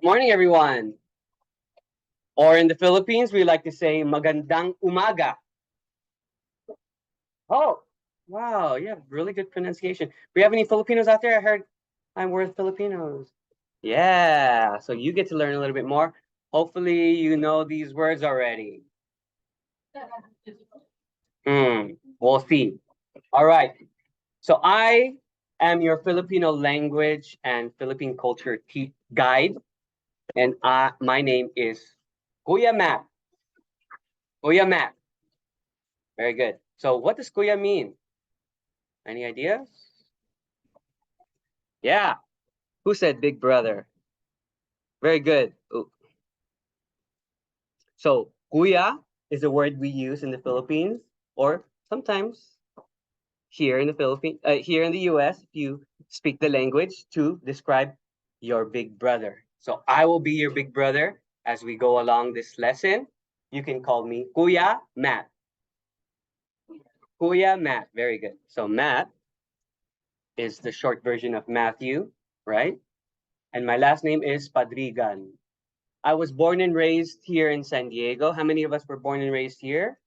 Morning, everyone. Or in the Philippines, we like to say magandang umaga. Oh, wow. You have really good pronunciation. We have any Filipinos out there? I heard I'm worth Filipinos. Yeah. So you get to learn a little bit more. Hopefully, you know these words already. We'll see. All right. So I am your Filipino language and Philippine culture guide, and my name is Kuya Matt. Kuya Matt. Very good. So what does Kuya mean? Any ideas? Yeah. Who said big brother? Very good. Ooh. So Kuya is a word we use in the Philippines, or sometimes here in the Philippines, here in the US, if you speak the language to describe your big brother. So I will be your big brother as we go along this lesson. You can call me Kuya Matt. Kuya Matt. Very good. So Matt is the short version of Matthew, right? And my last name is Padrigan. I was born and raised here in San Diego. How many of us were born and raised here?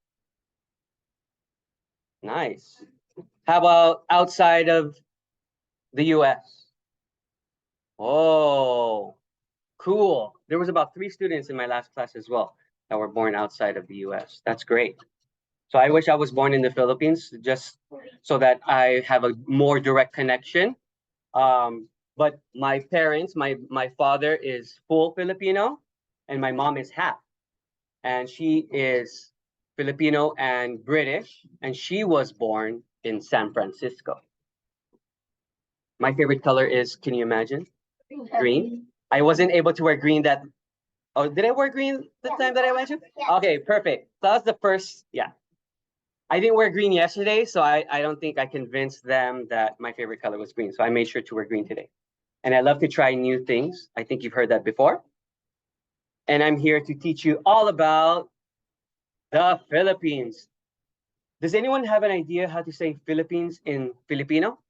Nice. How about outside of the US? Oh, cool. There was about 3 students in my last class as well that were born outside of the US. That's great. So I wish I was born in the Philippines just so that I have a more direct connection. But my parents, my father is full Filipino and my mom is half. And she is Filipino and British, and she was born in San Francisco. My favorite color is, can you imagine? Green. I wasn't able to wear green that. Oh, did I wear green the time that I went to? Okay, perfect. So that was the first. Yeah, I didn't wear green yesterday, so I don't think I convinced them that my favorite color was green. So I made sure to wear green today. And I love to try new things. I think you've heard that before. And I'm here to teach you all about the Philippines. Does anyone have an idea how to say Philippines in Filipino?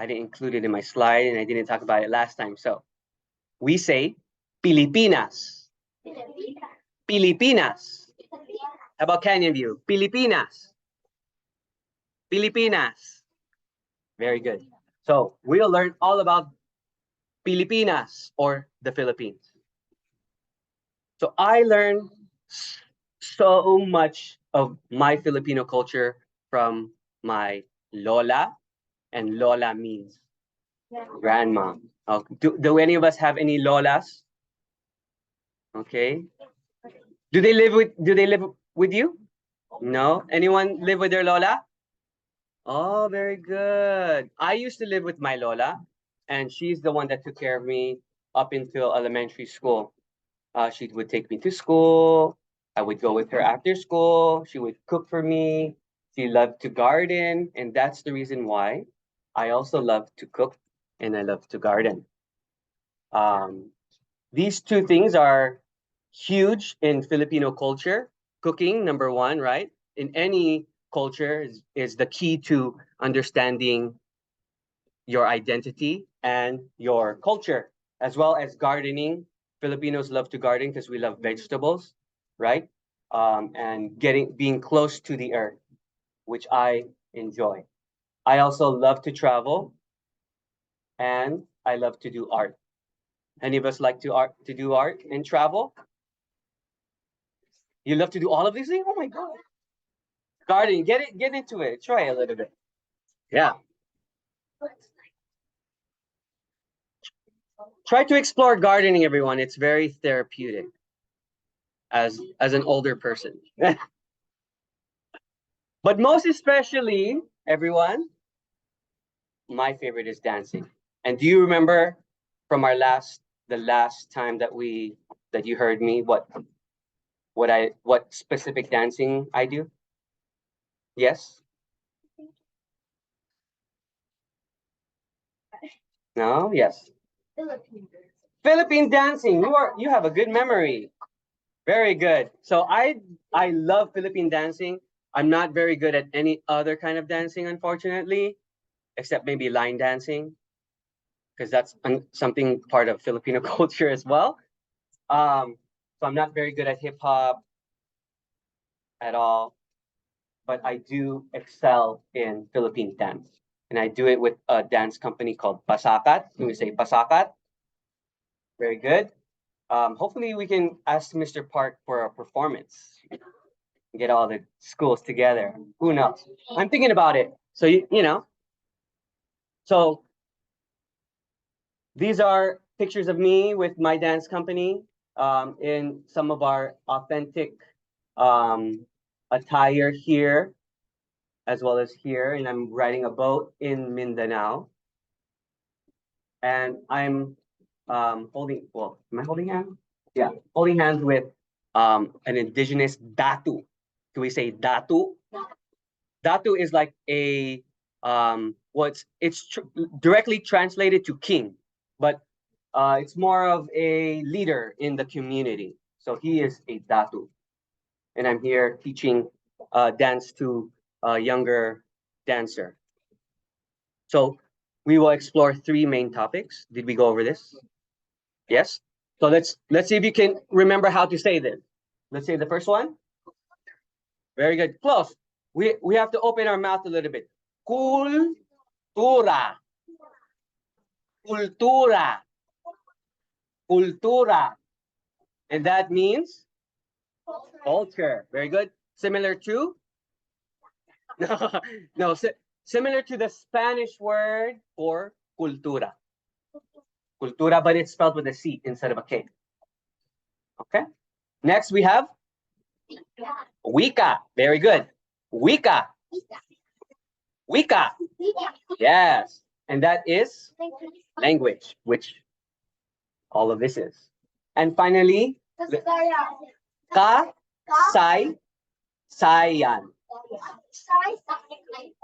I didn't include it in my slide and I didn't talk about it last time. So we say Pilipinas. Pilipinas. How about Canyon View? Pilipinas. Pilipinas. Very good. So we'll learn all about Pilipinas or the Philippines. So I learned so much of my Filipino culture from my Lola, and Lola means grandma. Do any of us have any Lolas? Okay. Do they live with you? No? Anyone live with their Lola? Oh, very good. I used to live with my Lola, and she's the one that took care of me up until elementary school. She would take me to school. I would go with her after school. She would cook for me. She loved to garden, and that's the reason why I also love to cook and I love to garden. Um, these two things are huge in Filipino culture. Cooking, number one, right? In any culture is the key to understanding your identity and your culture, as well as gardening. Filipinos love to garden because we love vegetables, right? And being close to the earth, which I enjoy. I also love to travel and I love to do art. Any of us like to do art and travel? You love to do all of these things? Oh my god. Gardening, get into it. Try a little bit. Yeah. Try to explore gardening, everyone. It's very therapeutic as an older person. But most especially, everyone, my favorite is dancing. And do you remember from the last time that you heard me what specific dancing I do? Yes? No? Yes. Philippine dancing. You have a good memory. Very good. So I love Philippine dancing. I'm not very good at any other kind of dancing, unfortunately, except maybe line dancing, because that's something part of Filipino culture as well. So I'm not very good at hip hop at all, but I do excel in Philippine dance. And I do it with a dance company called Pasakat. Can we say Pasakat? Very good. Hopefully we can ask Mr. Park for a performance. Get all the schools together. Who knows? I'm thinking about it. So you know. So these are pictures of me with my dance company in some of our authentic attire here, as well as here. And I'm riding a boat in Mindanao. And I'm holding, well, am I holding hands? Yeah, holding hands with an indigenous Datu. Can we say Datu? Datu is like a directly translated to king, but it's more of a leader in the community. So he is a Datu, and I'm here teaching dance to a younger dancer. So we will explore three main topics. Did we go over this? Yes. So let's see if you can remember how to say this. Let's say the first one. Very good. Close. We have to open our mouth a little bit. Cultura. Cultura. Cultura. And that means culture. Very good. Similar to? No, similar to the Spanish word for cultura. Cultura, but it's spelled with a C instead of a K. Okay. Next we have Wika. Very good. Wika. Wika. Yes. And that is language, which all of this is. And finally, kasaysayan.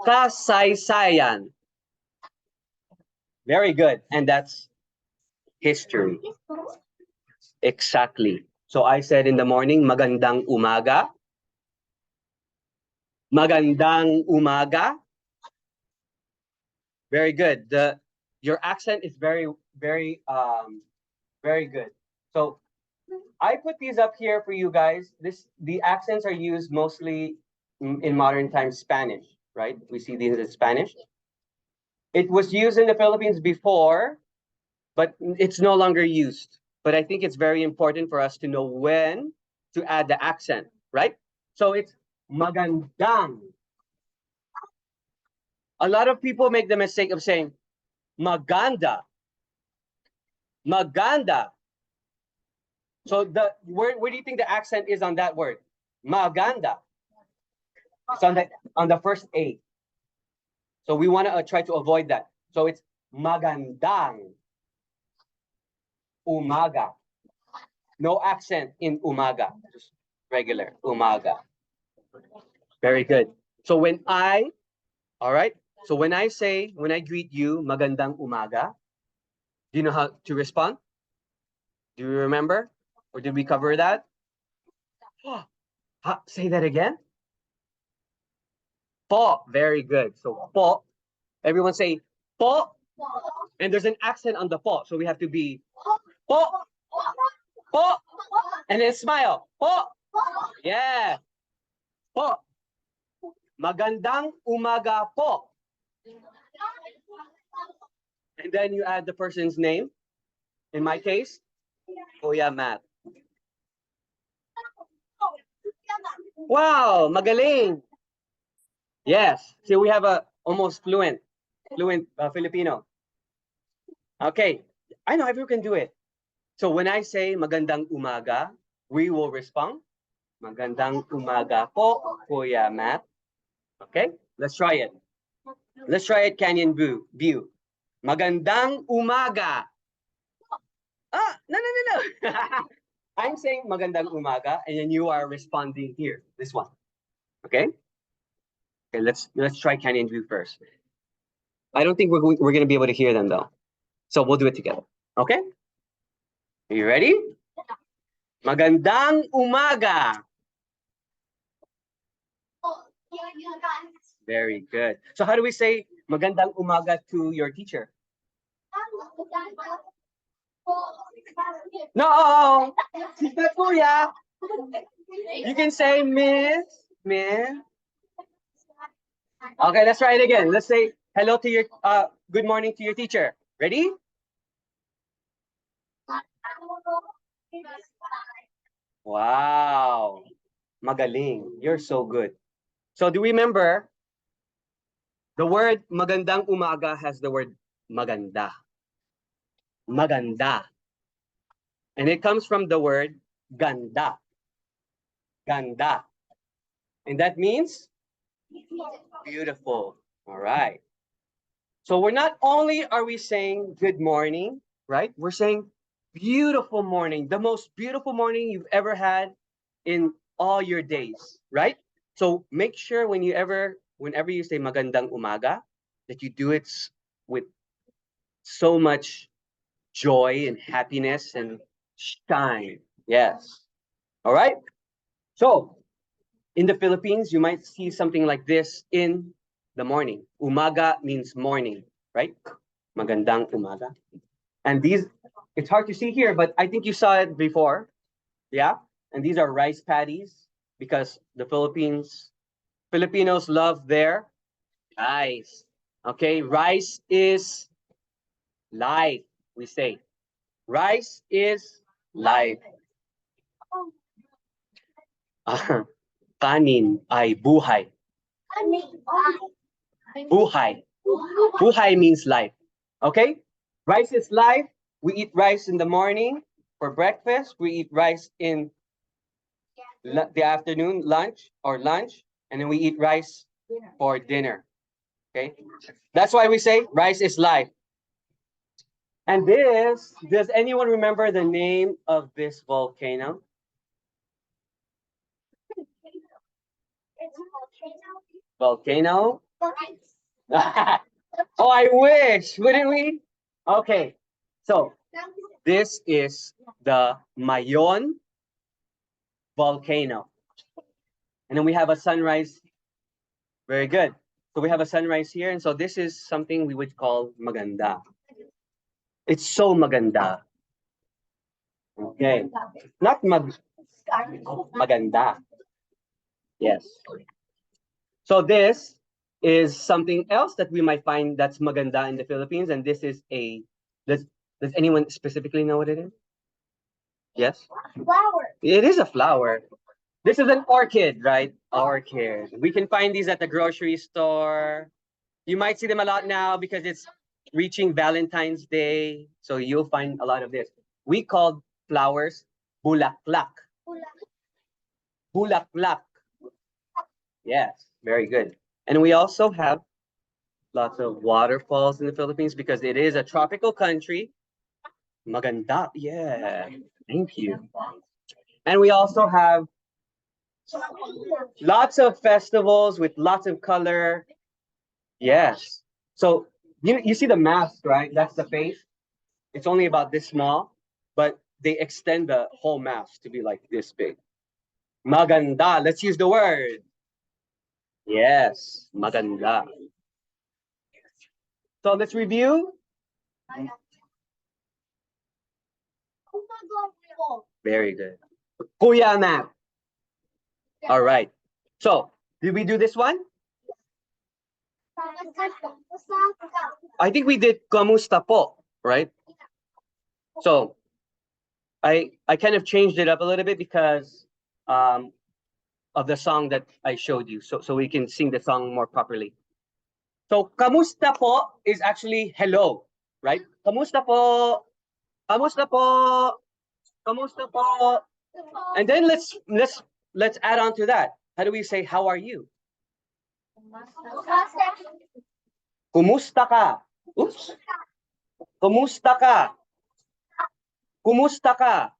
Kasaysayan. Very good. And that's history. Exactly. So I said in the morning, magandang umaga. Magandang umaga. Very good. Your accent is very very good. So I put these up here for you guys. The accents are used mostly in modern times Spanish, right? We see these in Spanish. It was used in the Philippines before, but it's no longer used. But I think it's very important for us to know when to add the accent, right? So it's magandang. A lot of people make the mistake of saying maganda. Maganda. So where do you think the accent is on that word? Maganda. It's on the first A. So we want to try to avoid that. So it's magandang umaga. No accent in umaga. Just regular umaga. Very good. So all right. So when I greet you, magandang umaga, do you know how to respond? Do you remember? Or did we cover that? Say that again. Po. Very good. So po. Everyone say po. And there's an accent on the po. So we have to be po. Po. And then smile. Po. Yeah. Po. Magandang umaga po. And then you add the person's name. In my case, Kuya Matt. Wow, magaling. Yes. So we have a almost fluent Filipino. Okay. I know everyone can do it. So when I say magandang umaga, we will respond. Magandang umaga po, Kuya Matt. Okay, let's try it. Let's try it, Canyon View. Magandang umaga. No. I'm saying magandang umaga, and then you are responding here. This one. Okay. Okay. Let's try Canyon View first. I don't think we're gonna be able to hear them though, so we'll do it together. Okay. Are you ready? Magandang umaga. Very good. So how do we say magandang umaga to your teacher? No, she's not Kuya. You can say Miss. Okay, let's try it again. Let's say hello to your good morning to your teacher. Ready? Wow. Magaling. You're so good. So do we remember the word magandang umaga has the word maganda. Maganda. And it comes from the word ganda. Ganda. And that means beautiful. All right. So we're not only are we saying good morning, right? We're saying beautiful morning, the most beautiful morning you've ever had in all your days, right? So make sure whenever you say magandang umaga, that you do it with so much joy and happiness and shine. Yes. All right. So in the Philippines, you might see something like this in the morning. Umaga means morning, right? Magandang umaga. And these, it's hard to see here, but I think you saw it before. Yeah. And these are rice patties because the Filipinos love their rice. Okay. Rice is life, we say. Rice is life. Kanin ay buhay. Buhay. Buhay means life. Okay? Rice is life. We eat rice in the morning for breakfast. We eat rice in the afternoon, lunch, and then we eat rice for dinner. Okay? That's why we say rice is life. And this, does anyone remember the name of this volcano? Volcano? Oh, I wish, wouldn't we? Okay. So, this is the Mayon volcano. And then we have a sunrise. Very good. So we have a sunrise here. And so this is something we would call maganda. It's so maganda. Okay. Not maganda. Yes. So this is something else that we might find that's maganda in the Philippines. And this is does anyone specifically know what it is? Yes? Flower. It is a flower. This is an orchid, right? Orchid. We can find these at the grocery store. You might see them a lot now because it's reaching Valentine's Day. So you'll find a lot of this. We call flowers bulaklak. Bulaklak. Yes, very good. And we also have lots of waterfalls in the Philippines because it is a tropical country. Maganda. Yeah. Thank you. And we also have lots of festivals with lots of color. Yes. So you see the mask, right? That's the face. It's only about this small, but they extend the whole mask to be like this big. Maganda. Let's use the word. Yes, maganda. So let's review. Very good. Kuya na. All right. So, did we do this one? I think we did kamusta po, right? So, I kind of changed it up a little bit because of the song that I showed you, so we can sing the song more properly. So, kamusta po is actually hello, right? Kamusta po? Kamusta po? Kamusta po? And then let's add on to that. How do we say how are you? Kumusta ka? Oops. Kumusta ka? Kumusta ka?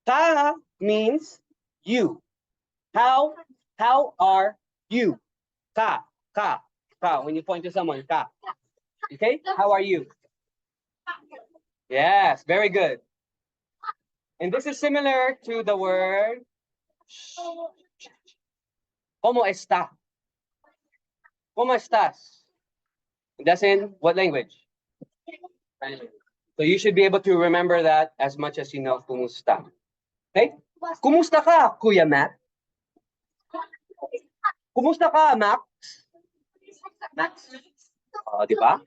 Ka means you. How are you? Ka. When you point to someone, ka. Okay? How are you? Yes, very good. And this is similar to the word ¿Cómo está? ¿Cómo estás? That's in what language? So you should be able to remember that as much as you know kumusta. Okay? Kumusta ka, Kuya Matt? Kumusta ka, Max? Max? Di ba?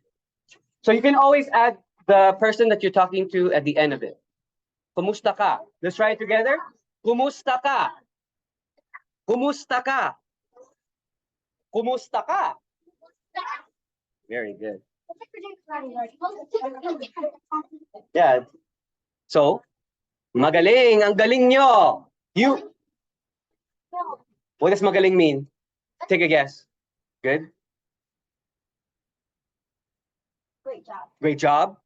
So you can always add the person that you're talking to at the end of it. Kumusta ka? Let's try it together. Kumusta ka? Kumusta ka? Kumusta ka? Very good. Yeah. So, magaling. Ang galing nyo. You. What does magaling mean? Take a guess. Good. Great job. Great job.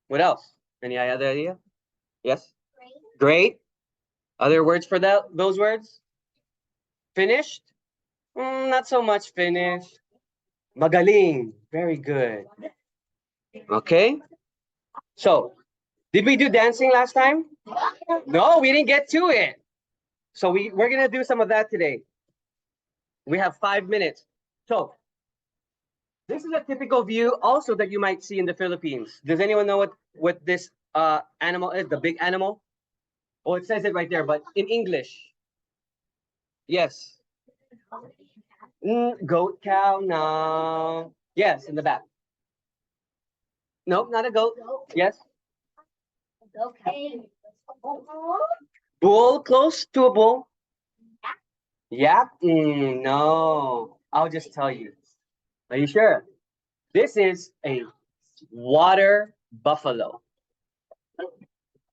What else? Any other idea? Yes. Great. Other words for that? Those words? Finished? Not so much finished. Magaling. Very good. Okay. So, did we do dancing last time? No, we didn't get to it. So we're gonna do some of that today. We have 5 minutes. So this is a typical view also that you might see in the Philippines. Does anyone know what this animal is? The big animal? Oh, it says it right there, but in English. Yes. Goat, cow, no. Yes, in the back. Nope, not a goat. Yes. Okay. Bull, close to a bull. Yak? No. I'll just tell you. Are you sure? This is a water buffalo.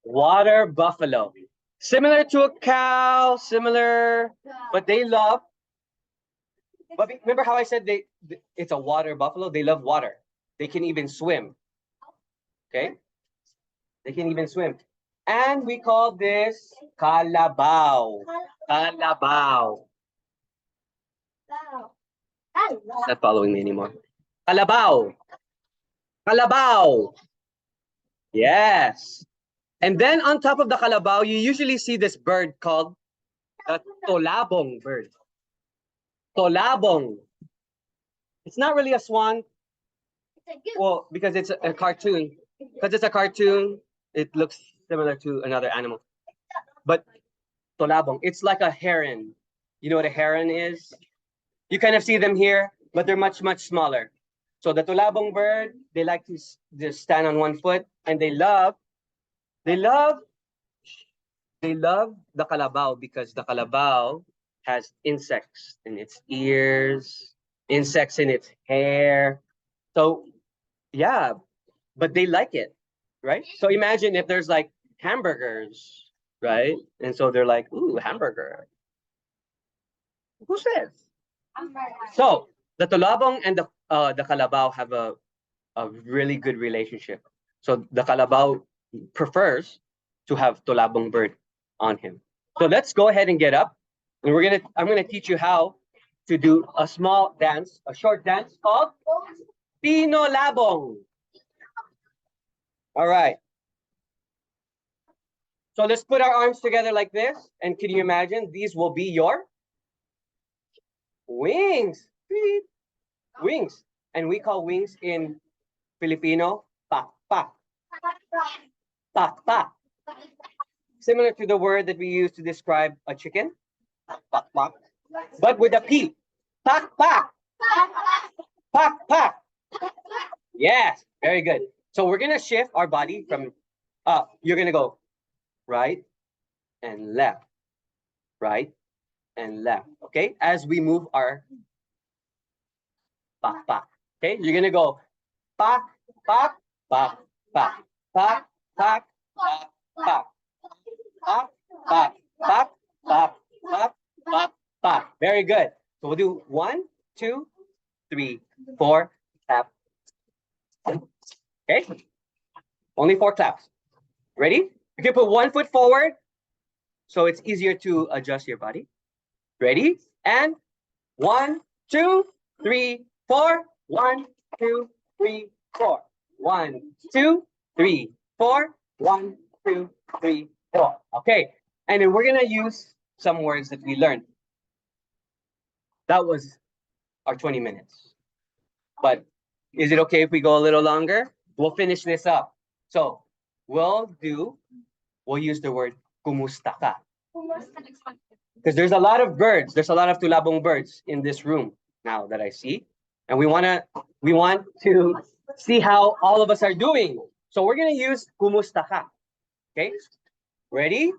Water buffalo. Similar to a cow, similar, but they love. But remember how I said it's a water buffalo? They love water. They can even swim. Okay? They can even swim. And we call this kalabaw. Kalabaw. Not following me anymore. Kalabaw. Kalabaw. Yes. And then on top of the kalabaw, you usually see this bird called the tolabong bird. Tolabong. It's not really a swan. Well, because it's a cartoon. Because it's a cartoon, it looks similar to another animal. But tolabong, it's like a heron. You know what a heron is? You kind of see them here, but they're much, much smaller. So the tolabong bird, they like to just stand on one foot, and they love the kalabaw because the kalabaw has insects in its ears, insects in its hair. So yeah, but they like it, right? So imagine if there's like hamburgers, right? And so they're like, ooh, hamburger. Who says? So the tolabong and the kalabaw have a really good relationship. So the kalabaw prefers to have tolabong bird on him. So let's go ahead and get up, and I'm gonna teach you how to do a small dance, a short dance called Pinolabong. All right. So let's put our arms together like this, and can you imagine these will be your wings? Wings, and we call wings in Filipino pakpak. Pakpak. Similar to the word that we use to describe a chicken, pakpak, but with a P. Pakpak. Pakpak. Yes, very good. So we're gonna shift our body from you're gonna go right and left, right and left. Okay, as we move our pakpak. Okay, you're gonna go pak pak pak pak pak pak pak pak pak pak pak pak pak pak pak. Very good. So we'll do 1, 2, 3, 4, tap. Okay. Only 4 taps. Ready? You can put 1 foot forward so it's easier to adjust your body. Ready? And 1, 2, 3, 4. 1, 2, 3, 4. 1, 2, 3, 4. 1, 2, 3, 4. Okay. And then we're gonna use some words that we learned. That was our 20 minutes. But is it okay if we go a little longer? We'll finish this up. So we'll use the word kumusta ka. Because there's a lot of birds. There's a lot of tulabong birds in this room now that I see. And we want to see how all of us are doing. So we're going to use kumusta ka. Okay? Ready?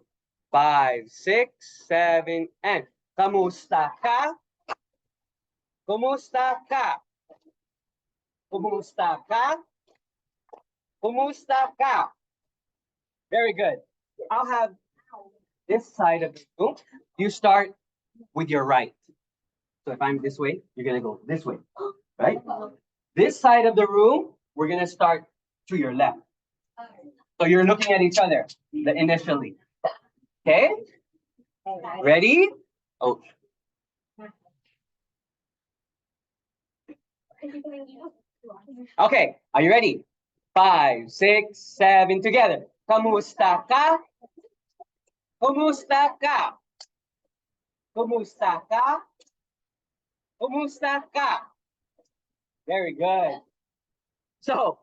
5, 6, 7, and kamusta ka? Kumusta ka? Kumusta ka? Kumusta ka? Very good. I'll have this side of the room. You start with your right. So if I'm this way, you're gonna go this way, right? This side of the room, we're gonna start to your left. So you're looking at each other initially. Okay? Ready? Oh, okay. Are you ready? 5, 6, 7, together. Kamusta ka? Kumusta ka? Kumusta ka? Kumusta ka? Very good. So,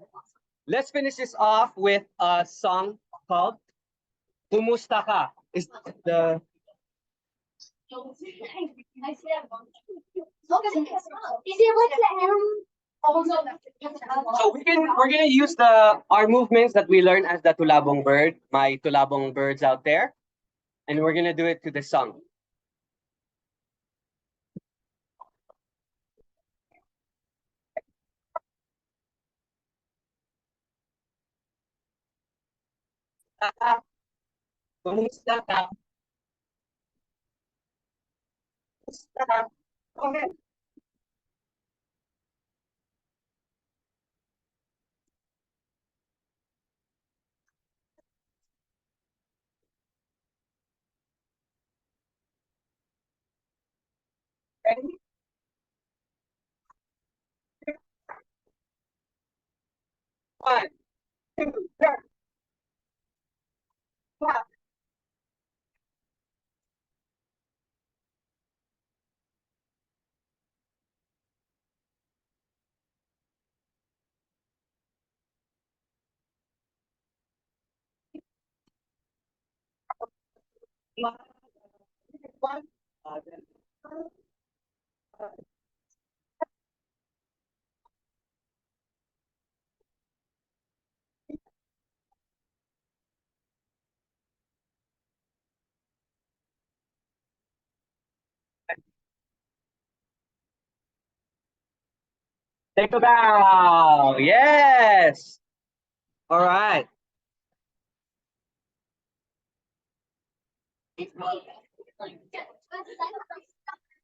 let's finish this off with a song called Kumusta Ka. Is the so we're gonna use our movements that we learned as the tulabong bird, my tulabong birds out there, and we're gonna do it to the song. Kumusta ka? Kumusta ka? Go ahead. Ready? One, two, three. Clap. One. Take a bow. Yes. All right.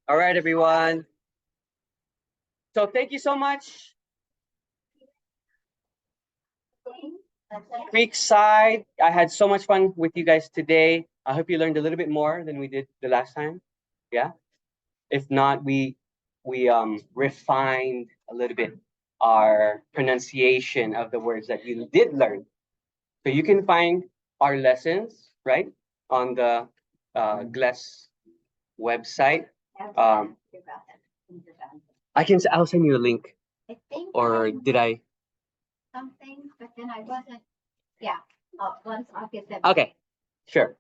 All right, everyone. So thank you so much. Creekside, I had so much fun with you guys today. I hope you learned a little bit more than we did the last time. Yeah. If not, we refined a little bit our pronunciation of the words that you did learn. So you can find our lessons right on the GLES website. I'll send you a link. I think. Or did I? Something, but then I wasn't. Yeah. Once I'll get that. Okay, sure.